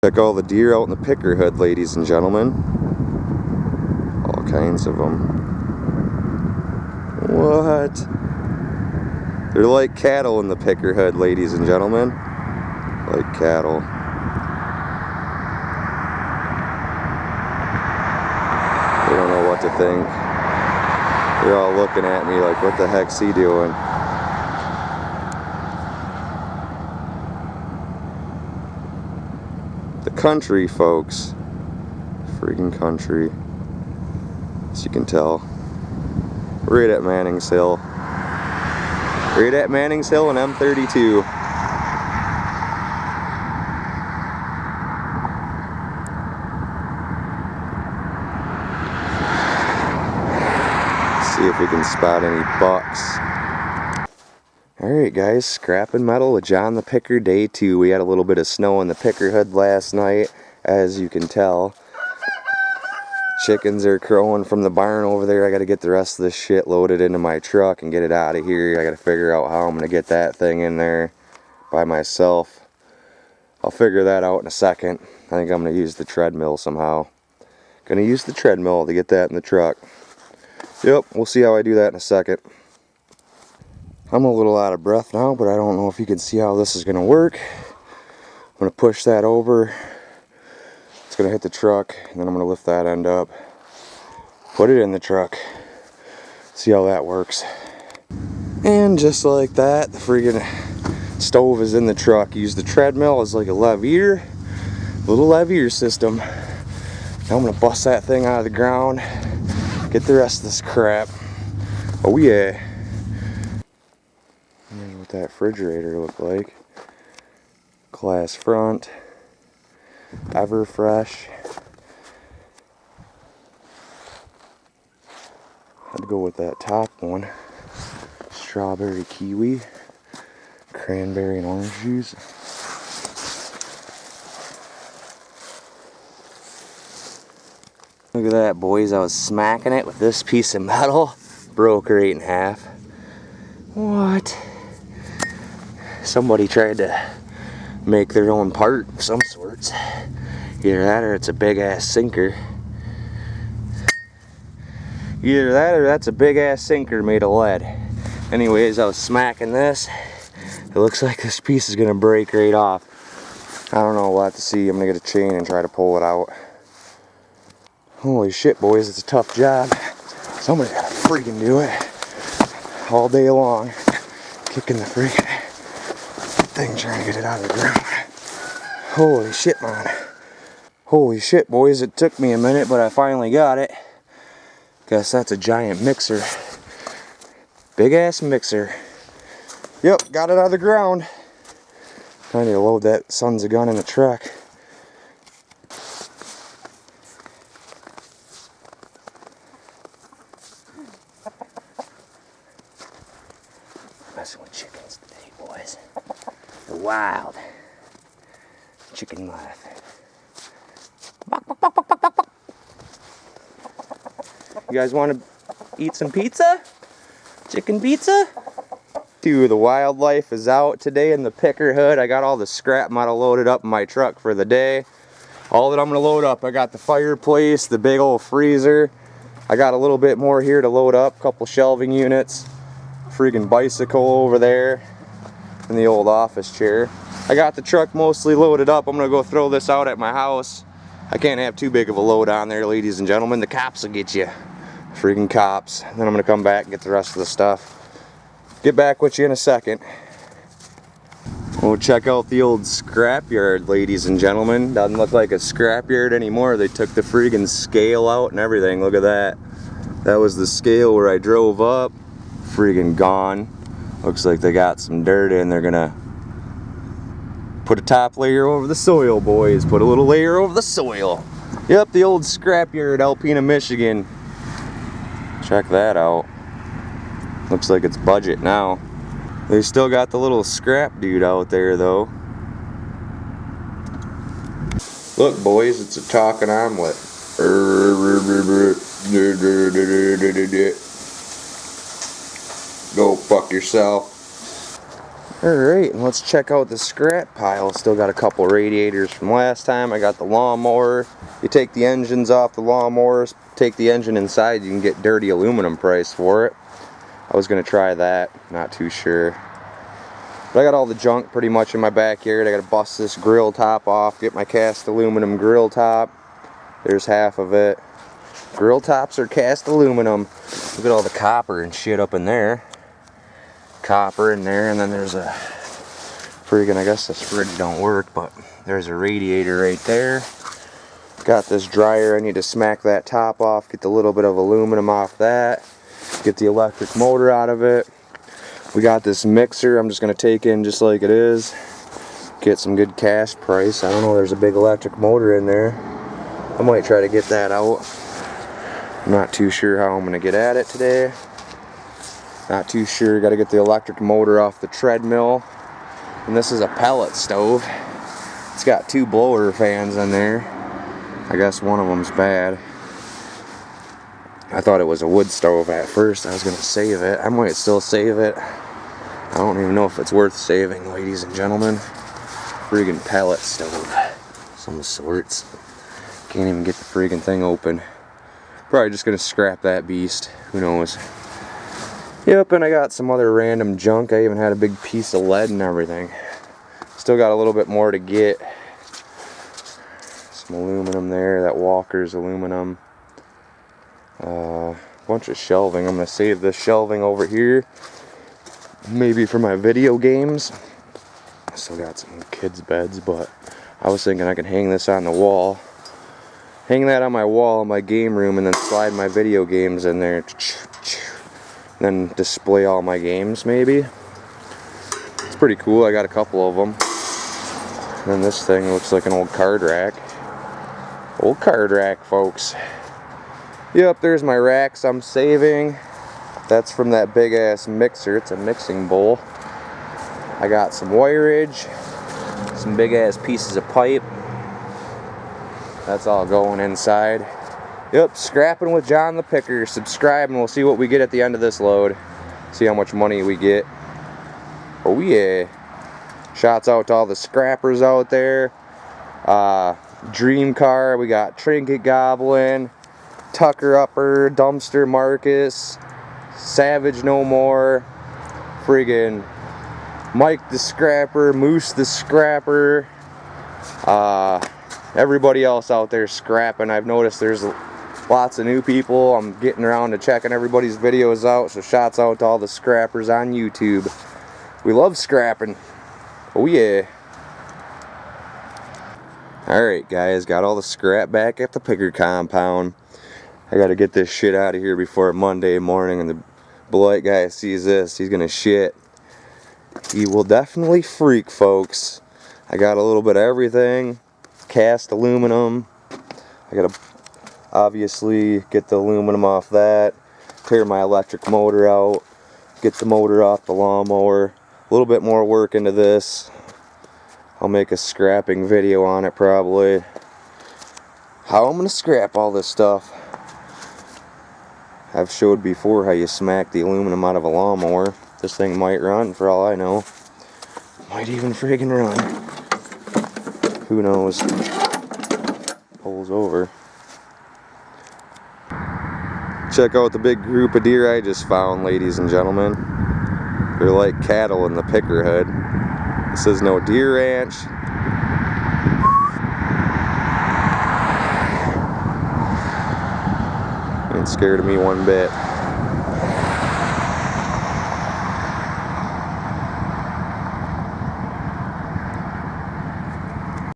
Check all the deer out in the picker hood, ladies and gentlemen. All kinds of them. What? They're like cattle in the picker hood, ladies and gentlemen. Like cattle. They don't know what to think. They're all looking at me like, what the heck's he doing? The country, folks. Freaking country. As you can tell. Right at Manning's Hill. Right at Manning's Hill and M32. See if we can spot any bucks. Alright guys, scrapping metal with John the Picker day 2. We had a little bit of snow in the picker hood last night, as you can tell. Chickens are crowing from the barn over there. I gotta get the rest of this shit loaded into my truck and get it out of here. I gotta figure out how I'm gonna get that thing in there by myself. I'll figure that out in a second. I think I'm gonna use the Tredmill somehow. Gonna use the Tredmill to get that in the truck. Yep, we'll see how I do that in a second. I'm a little out of breath now, but I don't know if you can see how this is gonna work. I'm gonna push that over. It's gonna hit the truck, and then I'm gonna lift that end up, put it in the truck, see how that works. And just like that, the friggin' stove is in the truck. Use the Tredmill as like a levier, little levier system. Now I'm gonna bust that thing out of the ground, get the rest of this crap. Oh yeah. Here's what that refrigerator looked like. Glass front. Ever fresh. I'd go with that top one. Strawberry kiwi. Cranberry and orange juice. Look at that, boys. I was smacking it with this piece of metal. Broke right in half. What? Somebody tried to make their own part of some sorts. Either that or it's a big ass sinker. Either that or that's a big ass sinker made of lead. Anyways, I was smacking this. It looks like this piece is gonna break right off. I don't know, we'll have to see. I'm gonna get a chain and try to pull it out. Holy shit, boys, it's a tough job. Somebody gotta freaking do it. All day long. Kicking the freaking thing, trying to get it out of the ground. Holy shit, man. Holy shit, boys, it took me a minute, but I finally got it. Guess that's a giant mixer. Big ass mixer. Yep, got it out of the ground. I need to load that son's of gun in the truck. Messing with chickens today, boys. The wild chicken life. You guys want to eat some pizza? Chicken pizza? Dude, the WildLife is out today in the picker hood. I got all the scrap metal loaded up in my truck for the day. All that I'm going to load up, I got the fireplace, the big old freezer. I got a little bit more here to load up, a couple shelving units, freaking bicycle over there, and the old office chair. I got the truck mostly loaded up. I'm going to go throw this out at my house. I can't have too big of a load on there, ladies and gentlemen. The cops will get you. Freaking cops. Then I'm going to come back and get the rest of the stuff. Get back with you in a second. We'll check out the old scrapyard, ladies and gentlemen. Doesn't look like a scrapyard anymore. They took the freaking scale out and everything. Look at that. That was the scale where I drove up. Freaking gone. Looks like they got some dirt in. They're gonna put a top layer over the soil, boys. Put a little layer over the soil. Yep, the old scrapyard, Alpena, Michigan. Check that out. Looks like it's budget now. They still got the little scrap dude out there though. Look, boys, it's a talking omelet. Go fuck yourself. Alright, and let's check out the scrap pile. Still got a couple radiators from last time. I got the lawnmower. You take the engines off the lawnmowers, take the engine inside, you can get dirty aluminum price for it. I was going to try that, not too sure. But I got all the junk pretty much in my backyard. I got to bust this grill top off, get my cast aluminum grill top. There's half of it. Grill tops are cast aluminum. Look at all the copper and shit up in there. Copper in there, and then there's a friggin', I guess this fridge don't work, but there's a radiator right there. Got this dryer, I need to smack that top off, get the little bit of aluminum off that, get the electric motor out of it. We got this mixer I'm just going to take in just like it is, get some good cash price. I don't know, there's a big electric motor in there. I might try to get that out. I'm not too sure how I'm going to get at it today. Not too sure, got to get the electric motor off the Tredmill. And this is a pellet stove. It's got 2 blower fans in there. I guess one of them's bad. I thought it was a wood stove at first. I was going to save it. I might still save it. I don't even know if it's worth saving, ladies and gentlemen. Friggin' pellet stove. Some sorts. Can't even get the friggin' thing open. Probably just going to scrap that beast. Who knows. Yep, and I got some other random junk. I even had a big piece of lead and everything. Still got a little bit more to get. Some aluminum there. That Walker's aluminum. Bunch of shelving. I'm going to save this shelving over here. Maybe for my video games. Still got some kids' beds, but I was thinking I could hang this on the wall. Hang that on my wall in my game room and then slide my video games in there. Then display all my games, maybe. It's pretty cool. I got a couple of them. And then this thing looks like an old card rack. Old card rack, folks. Yep, there's my racks I'm saving. That's from that big ass mixer. It's a mixing bowl. I got some wireage, some big ass pieces of pipe. That's all going inside. Yep, scrapping with John the Picker. Subscribe and we'll see what we get at the end of this load. See how much money we get. Oh yeah. Shouts out to all the scrappers out there. Dream Car, we got Trinket Goblin, Tucker Upper, Dumpster Marcus, Savage No More, friggin' Mike the Scrapper, Moose the Scrapper, everybody else out there scrapping. I've noticed there's lots of new people. I'm getting around to checking everybody's videos out, so shouts out to all the scrappers on YouTube. We love scrapping. Oh yeah. Alright guys, got all the scrap back at the picker compound. I gotta get this shit out of here before Monday morning, and the blight guy sees this, he's gonna shit. He will definitely freak, folks. I got a little bit of everything. Cast aluminum. I gotta obviously get the aluminum off that, clear my electric motor out, get the motor off the lawnmower. A little bit more work into this. I'll make a scrapping video on it probably. How I'm gonna scrap all this stuff. I've showed before how you smack the aluminum out of a lawnmower. This thing might run for all I know. Might even friggin' run. Who knows? Pulls over. Check out the big group of deer I just found, ladies and gentlemen. They're like cattle in the picker hood. This is no deer ranch. Ain't scared of me one bit.